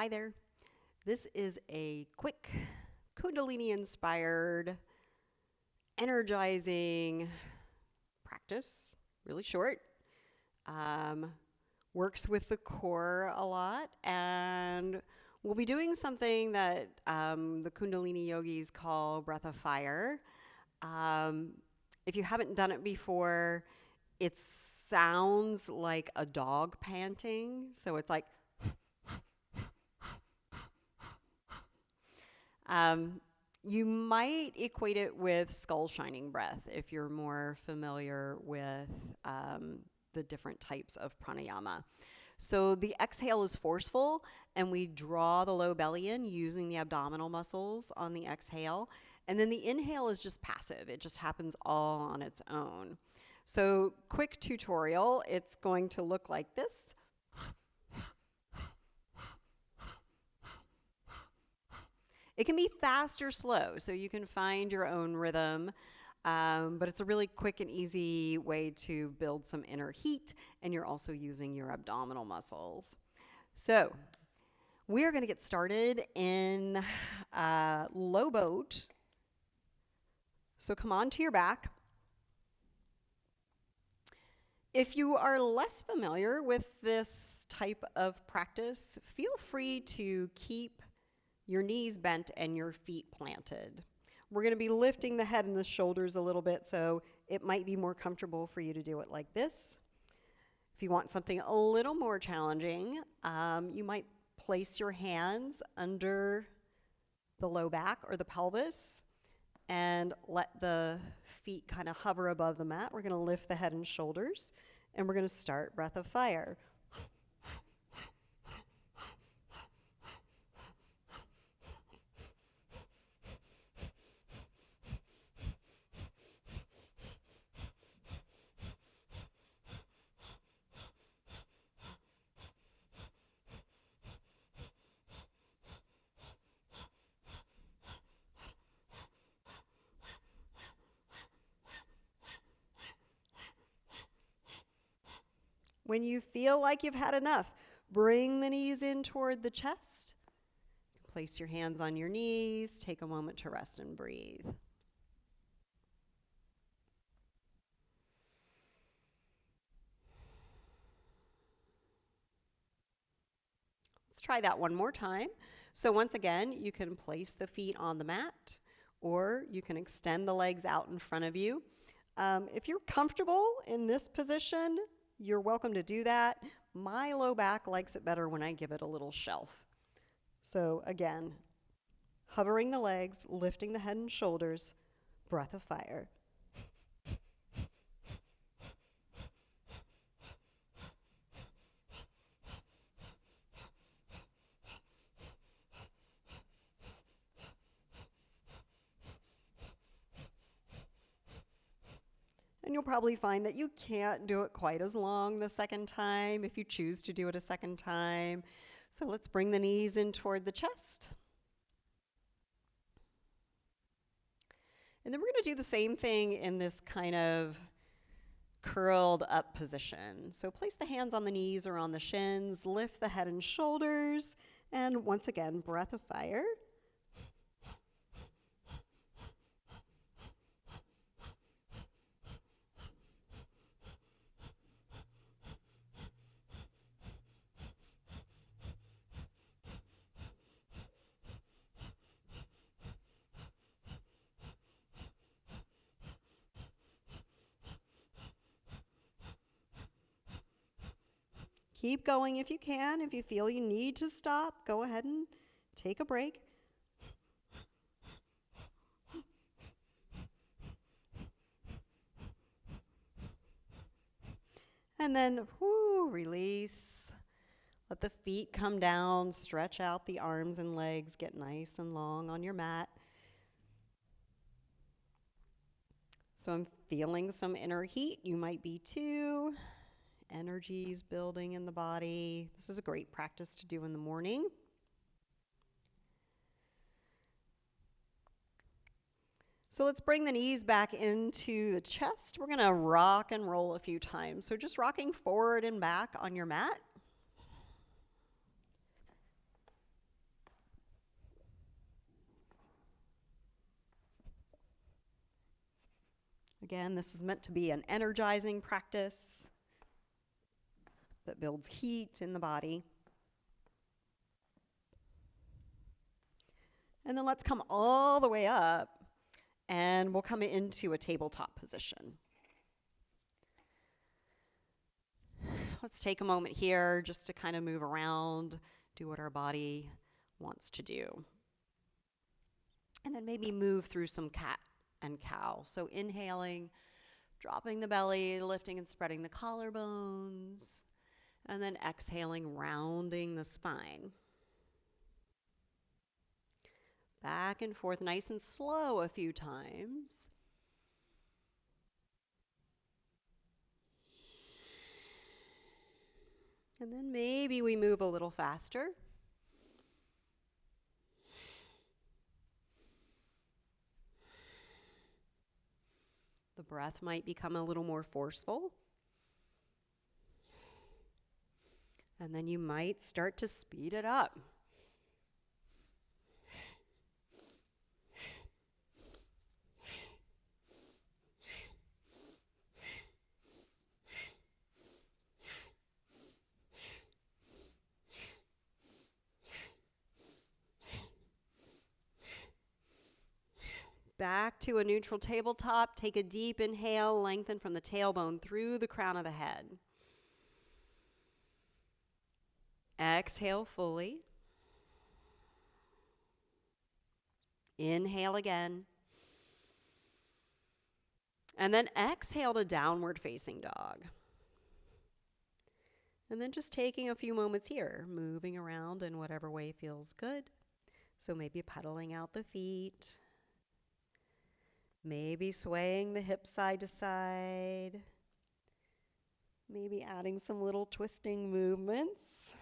Hi there. This is a quick Kundalini inspired, energizing practice, really short. Um, Works with the core a lot, and we'll be doing something that the Kundalini yogis call breath of fire. Um, if you haven't done it before, it sounds like a dog panting. So it's like, Um, you might equate it with skull shining breath if you're more familiar with the different types of pranayama. So the exhale is forceful, and we draw the low belly in using the abdominal muscles on the exhale. And then the inhale is just passive, it just happens all on its own. So, quick tutorial, it's going to look like this. It can be fast or slow, so you can find your own rhythm, but it's a really quick and easy way to build some inner heat, and you're also using your abdominal muscles. So we are going to get started in low boat. So come on to your back. If you are less familiar with this type of practice, feel free to keep your knees bent and your feet planted. We're going to be lifting the head and the shoulders a little bit, so it might be more comfortable for you to do it like this. If you want something a little more challenging, you might place your hands under the low back or the pelvis and let the feet kind of hover above the mat. We're going to lift the head and shoulders, and we're going to start breath of fire. When you feel like you've had enough, bring the knees in toward the chest. Place your hands on your knees. Take a moment to rest and breathe. Let's try that one more time. So once again, you can place the feet on the mat, or you can extend the legs out in front of you. If you're comfortable in this position, you're welcome to do that. My low back likes it better when I give it a little shelf. So again, hovering the legs, lifting the head and shoulders, breath of fire. And you'll probably find that you can't do it quite as long the second time if you choose to do it a second time. So let's bring the knees in toward the chest. And then we're going to do the same thing in this kind of curled up position. So place the hands on the knees or on the shins, lift the head and shoulders, and once again, breath of fire. Keep going if you can. If you feel you need to stop, go ahead and take a break. And then, release. Let the feet come down, stretch out the arms and legs, get nice and long on your mat. So I'm feeling some inner heat. You might be too. Energy's building in the body. This is a great practice to do in the morning. So let's bring the knees back into the chest. We're going to rock and roll a few times. So just rocking forward and back on your mat. Again, this is meant to be an energizing practice that builds heat in the body. And then let's come all the way up, and we'll come into a tabletop position. Let's take a moment here just to kind of move around, do what our body wants to do. And then maybe move through some cat and cow. So inhaling, dropping the belly, lifting and spreading the collarbones, and then exhaling, rounding the spine. Back and forth, nice and slow a few times. And then maybe we move a little faster. The breath might become a little more forceful. And then you might start to speed it up. Back to a neutral tabletop. Take a deep inhale, lengthen from the tailbone through the crown of the head. Exhale fully. Inhale again. And then exhale to downward facing dog. And then just taking a few moments here, moving around in whatever way feels good. So maybe pedaling out the feet. Maybe swaying the hips side to side. Maybe adding some little twisting movements.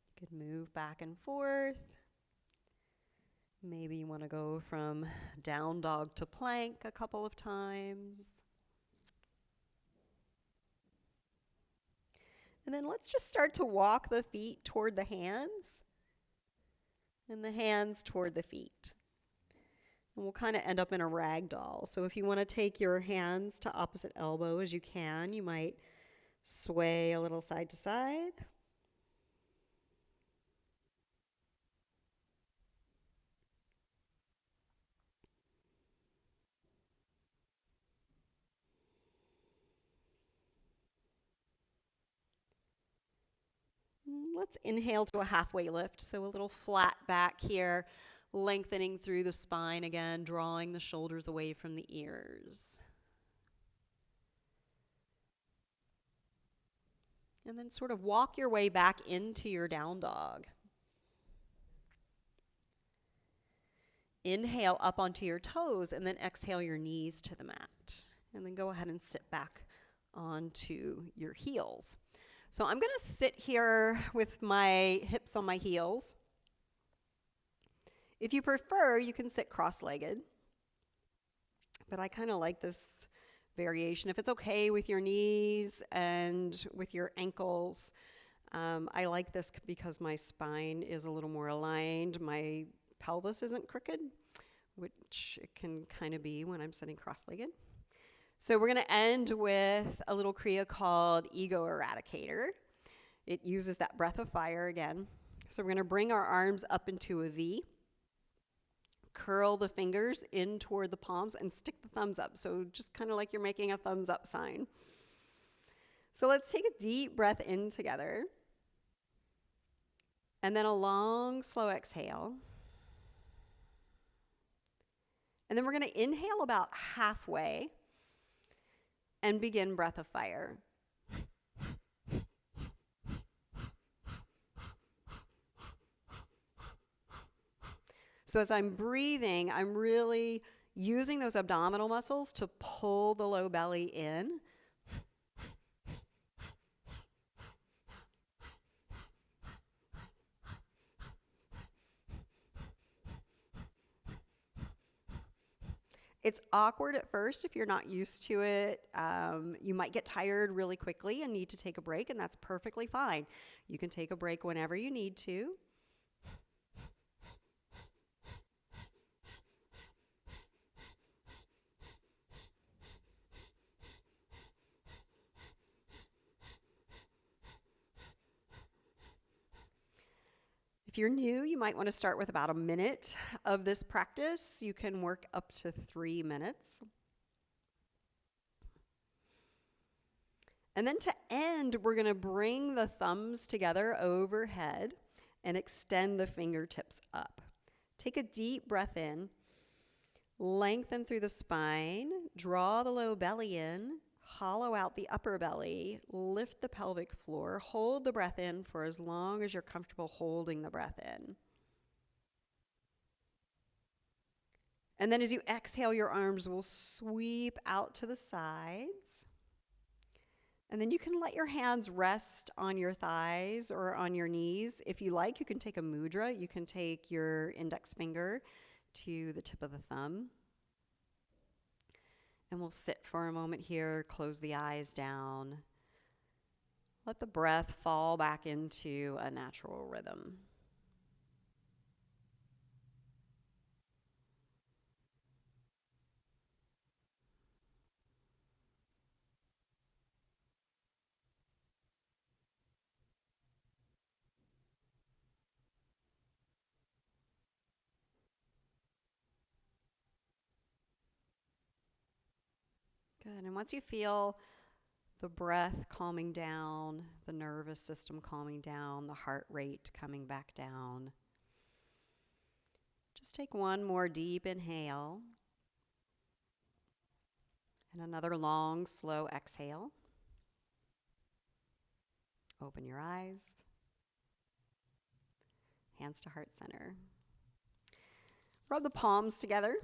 You could move back and forth. Maybe you want to go from down dog to plank a couple of times. And then let's just start to walk the feet toward the hands and the hands toward the feet. And we'll kind of end up in a rag doll. So if you want to take your hands to opposite elbows, you can. You might sway a little side to side. Let's inhale to a halfway lift. So a little flat back here, lengthening through the spine again, drawing the shoulders away from the ears. And then sort of walk your way back into your down dog. Inhale up onto your toes and then exhale your knees to the mat. And then go ahead and sit back onto your heels. So I'm going to sit here with my hips on my heels. If you prefer, you can sit cross-legged. But I kind of like this variation. If it's okay with your knees and with your ankles, I like this because my spine is a little more aligned. My pelvis isn't crooked, which it can kind of be when I'm sitting cross-legged. So we're going to end with a little Kriya called Ego Eradicator. It uses that breath of fire again. So we're going to bring our arms up into a V, curl the fingers in toward the palms, and stick the thumbs up. So just kind of like you're making a thumbs up sign. So let's take a deep breath in together. And then a long, slow exhale. And then we're going to inhale about halfway and begin breath of fire. So as I'm breathing, I'm really using those abdominal muscles to pull the low belly in. It's awkward at first if you're not used to it. You might get tired really quickly and need to take a break, and that's perfectly fine. You can take a break whenever you need to. If you're new, you might want to start with about a minute of this practice. You can work up to 3 minutes. And then to end, we're going to bring the thumbs together overhead and extend the fingertips up. Take a deep breath in, lengthen through the spine, draw the low belly in, hollow out the upper belly, lift the pelvic floor, hold the breath in for as long as you're comfortable holding the breath in. And then as you exhale, your arms will sweep out to the sides. And then you can let your hands rest on your thighs or on your knees. If you like, you can take a mudra. You can take your index finger to the tip of the thumb. And we'll sit for a moment here, close the eyes down. Let the breath fall back into a natural rhythm. Good. And once you feel the breath calming down, the nervous system calming down, the heart rate coming back down, just take one more deep inhale and another long, slow exhale. Open your eyes. Hands to heart center. Rub the palms together.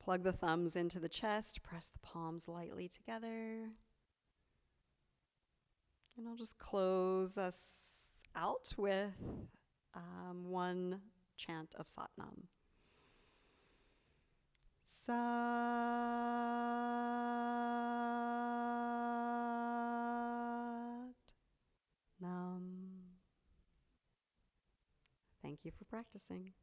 Plug the thumbs into the chest. Press the palms lightly together. And I'll just close us out with one chant of Satnam. Sat Nam. Thank you for practicing.